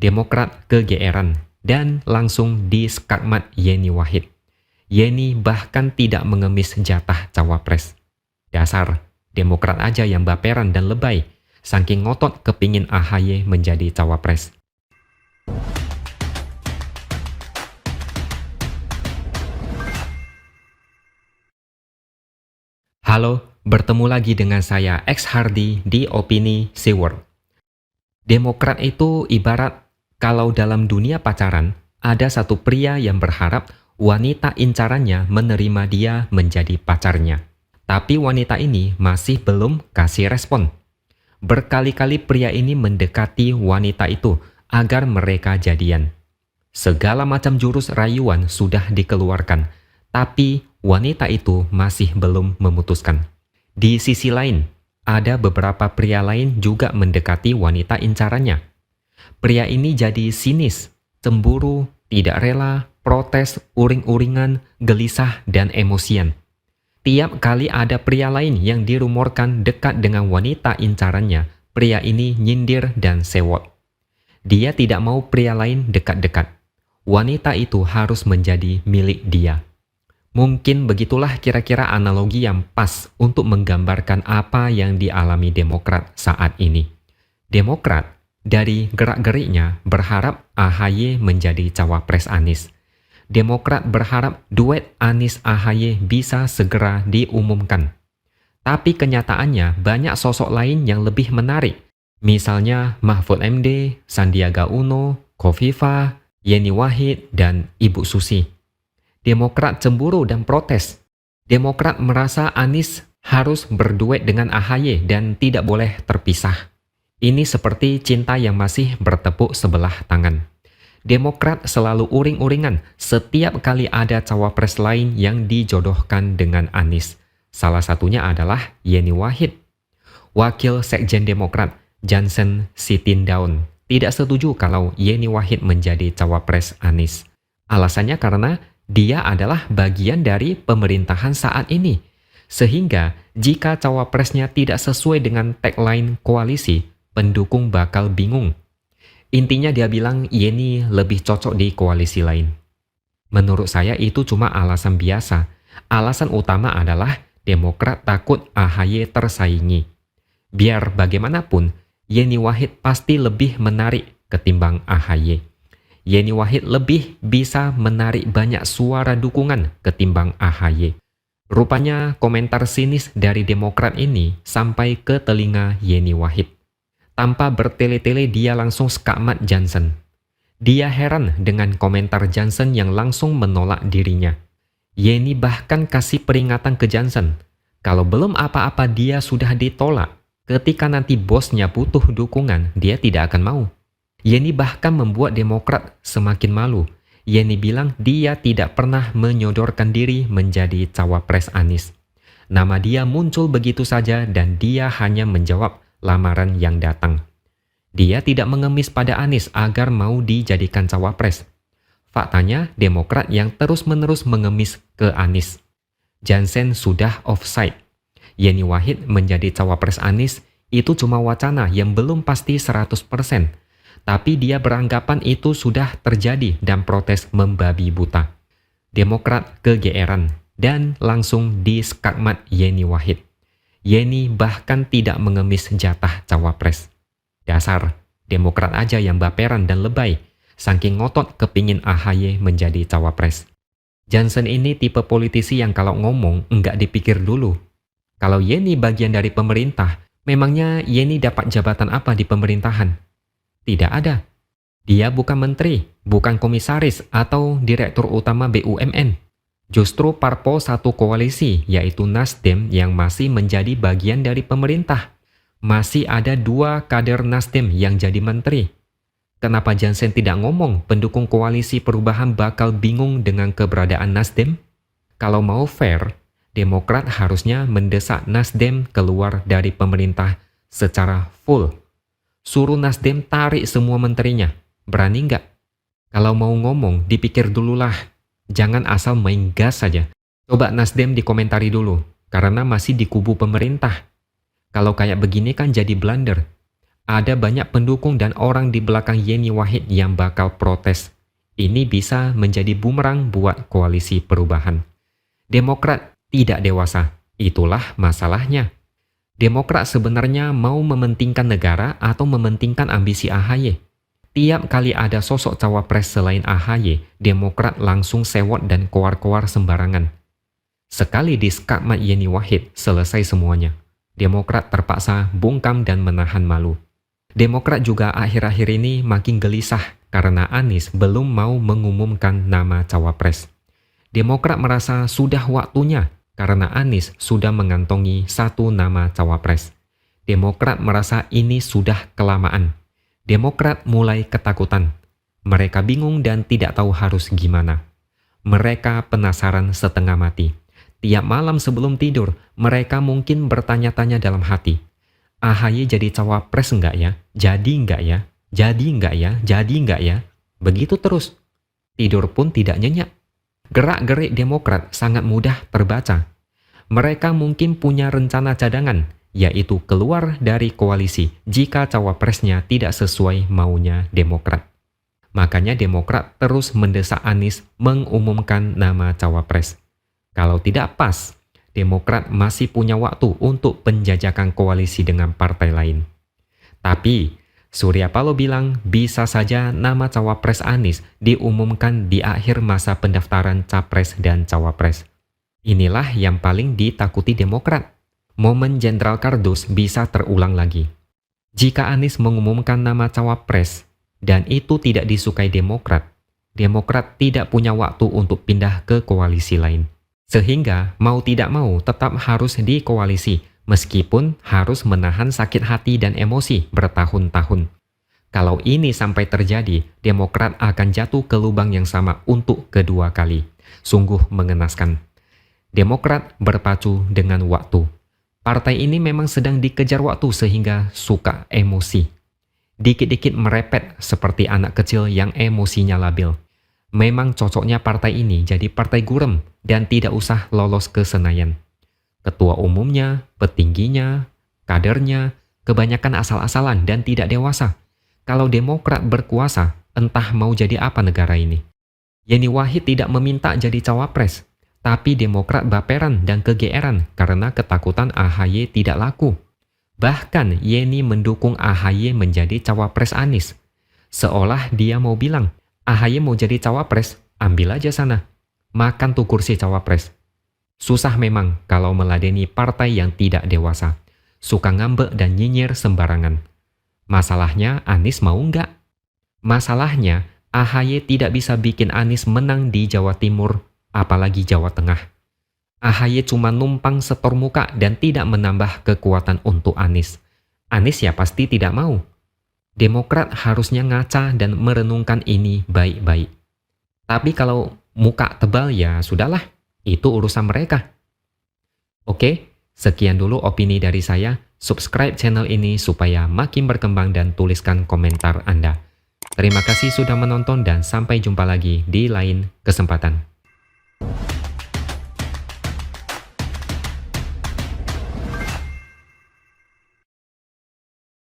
Demokrat kegeeran dan langsung diskakmat Yeni Wahid. Yeni bahkan tidak mengemis jatah cawapres. Dasar, Demokrat aja yang baperan dan lebay, saking ngotot kepingin AHY menjadi cawapres. Halo, bertemu lagi dengan saya X Hardy di Opini Seaworld. Demokrat itu ibarat kalau dalam dunia pacaran, ada satu pria yang berharap wanita incarannya menerima dia menjadi pacarnya. Tapi wanita ini masih belum kasih respon. Berkali-kali pria ini mendekati wanita itu agar mereka jadian. Segala macam jurus rayuan sudah dikeluarkan, tapi wanita itu masih belum memutuskan. Di sisi lain, ada beberapa pria lain juga mendekati wanita incarannya. Pria ini jadi sinis, cemburu, tidak rela, protes, uring-uringan, gelisah, dan emosian. Tiap kali ada pria lain yang dirumorkan dekat dengan wanita incarannya, pria ini nyindir dan sewot. Dia tidak mau pria lain dekat-dekat. Wanita itu harus menjadi milik dia. Mungkin begitulah kira-kira analogi yang pas untuk menggambarkan apa yang dialami Demokrat saat ini. Demokrat dari gerak-geriknya berharap AHY menjadi cawapres Anies. Demokrat berharap duet Anies-AHY bisa segera diumumkan. Tapi kenyataannya banyak sosok lain yang lebih menarik. Misalnya Mahfud MD, Sandiaga Uno, Khofifah, Yeni Wahid, dan Ibu Susi. Demokrat cemburu dan protes. Demokrat merasa Anies harus berduet dengan AHY dan tidak boleh terpisah. Ini seperti cinta yang masih bertepuk sebelah tangan. Demokrat selalu uring-uringan setiap kali ada cawapres lain yang dijodohkan dengan Anies. Salah satunya adalah Yeni Wahid. Wakil Sekjen Demokrat, Jansen Sitindaun, tidak setuju kalau Yeni Wahid menjadi cawapres Anies. Alasannya karena dia adalah bagian dari pemerintahan saat ini. Sehingga jika cawapresnya tidak sesuai dengan tagline koalisi, pendukung bakal bingung. Intinya dia bilang Yeni lebih cocok di koalisi lain. Menurut saya itu cuma alasan biasa. Alasan utama adalah Demokrat takut AHY tersaingi. Biar bagaimanapun, Yeni Wahid pasti lebih menarik ketimbang AHY. Yeni Wahid lebih bisa menarik banyak suara dukungan ketimbang AHY. Rupanya komentar sinis dari Demokrat ini sampai ke telinga Yeni Wahid. Tanpa bertele-tele dia langsung skakmat Jansen. Dia heran dengan komentar Jansen yang langsung menolak dirinya. Yeni bahkan kasih peringatan ke Jansen. Kalau belum apa-apa dia sudah ditolak. Ketika nanti bosnya butuh dukungan, dia tidak akan mau. Yeni bahkan membuat Demokrat semakin malu. Yeni bilang dia tidak pernah menyodorkan diri menjadi cawapres Anies. Nama dia muncul begitu saja dan dia hanya menjawab lamaran yang datang. Dia tidak mengemis pada Anies agar mau dijadikan cawapres. Faktanya Demokrat yang terus-menerus mengemis ke Anies. Jansen sudah offside. Yeni Wahid menjadi cawapres Anies itu cuma wacana yang belum pasti 100%. Tapi dia beranggapan itu sudah terjadi dan protes membabi buta. Demokrat kegeeran dan langsung diskakmat Yeni Wahid. Yeni bahkan tidak mengemis jatah cawapres. Dasar, Demokrat aja yang baperan dan lebay, saking ngotot kepingin AHY menjadi cawapres. Jansen ini tipe politisi yang kalau ngomong enggak dipikir dulu. Kalau Yeni bagian dari pemerintah, memangnya Yeni dapat jabatan apa di pemerintahan? Tidak ada. Dia bukan menteri, bukan komisaris atau direktur utama BUMN. Justru parpol satu koalisi, yaitu Nasdem yang masih menjadi bagian dari pemerintah. Masih ada 2 kader Nasdem yang jadi menteri. Kenapa Jansen tidak ngomong pendukung koalisi perubahan bakal bingung dengan keberadaan Nasdem? Kalau mau fair, Demokrat harusnya mendesak Nasdem keluar dari pemerintah secara full. Suruh Nasdem tarik semua menterinya. Berani nggak? Kalau mau ngomong, dipikir dululah. Jangan asal main gas saja. Coba Nasdem dikomentari dulu, karena masih di kubu pemerintah. Kalau kayak begini kan jadi blunder. Ada banyak pendukung dan orang di belakang Yeni Wahid yang bakal protes. Ini bisa menjadi bumerang buat koalisi perubahan. Demokrat tidak dewasa, itulah masalahnya. Demokrat sebenarnya mau mementingkan negara atau mementingkan ambisi AHY. Tiap kali ada sosok cawapres selain AHY, Demokrat langsung sewot dan koar-koar sembarangan. Sekali di skakmat Yeni Wahid, selesai semuanya. Demokrat terpaksa bungkam dan menahan malu. Demokrat juga akhir-akhir ini makin gelisah karena Anies belum mau mengumumkan nama cawapres. Demokrat merasa sudah waktunya karena Anies sudah mengantongi satu nama cawapres. Demokrat merasa ini sudah kelamaan. Demokrat mulai ketakutan. Mereka bingung dan tidak tahu harus gimana. Mereka penasaran setengah mati. Tiap malam sebelum tidur, mereka mungkin bertanya-tanya dalam hati. AHY jadi cawapres enggak ya? Jadi enggak ya? Jadi enggak ya? Jadi enggak ya? Begitu terus. Tidur pun tidak nyenyak. Gerak-gerik Demokrat sangat mudah terbaca. Mereka mungkin punya rencana cadangan, yaitu keluar dari koalisi jika cawapresnya tidak sesuai maunya Demokrat. Makanya Demokrat terus mendesak Anies mengumumkan nama cawapres. Kalau tidak pas, Demokrat masih punya waktu untuk penjajakan koalisi dengan partai lain. Tapi, Surya Paloh bilang bisa saja nama cawapres Anies diumumkan di akhir masa pendaftaran capres dan cawapres. Inilah yang paling ditakuti Demokrat. Momen Jenderal Kardus bisa terulang lagi. Jika Anies mengumumkan nama cawapres dan itu tidak disukai Demokrat, Demokrat tidak punya waktu untuk pindah ke koalisi lain. Sehingga mau tidak mau tetap harus di koalisi, meskipun harus menahan sakit hati dan emosi bertahun-tahun. Kalau ini sampai terjadi, Demokrat akan jatuh ke lubang yang sama untuk kedua kali. Sungguh mengenaskan. Demokrat berpacu dengan waktu. Partai ini memang sedang dikejar waktu sehingga suka emosi. Dikit-dikit merepet seperti anak kecil yang emosinya labil. Memang cocoknya partai ini jadi partai gurem dan tidak usah lolos ke Senayan. Ketua umumnya, petingginya, kadernya, kebanyakan asal-asalan dan tidak dewasa. Kalau Demokrat berkuasa, entah mau jadi apa negara ini. Yeni Wahid tidak meminta jadi cawapres, tapi Demokrat baperan dan kegeeran karena ketakutan AHY tidak laku. Bahkan Yeni mendukung AHY menjadi cawapres Anies. Seolah dia mau bilang, AHY mau jadi cawapres, ambil aja sana. Makan tuh kursi cawapres. Susah memang kalau meladeni partai yang tidak dewasa. Suka ngambek dan nyinyir sembarangan. Masalahnya Anies mau nggak? Masalahnya AHY tidak bisa bikin Anies menang di Jawa Timur, apalagi Jawa Tengah. AHY cuma numpang setor muka dan tidak menambah kekuatan untuk Anies. Anies ya pasti tidak mau. Demokrat harusnya ngaca dan merenungkan ini baik-baik. Tapi kalau muka tebal ya sudahlah, itu urusan mereka. Oke, sekian dulu opini dari saya. Subscribe channel ini supaya makin berkembang dan tuliskan komentar Anda. Terima kasih sudah menonton dan sampai jumpa lagi di lain kesempatan.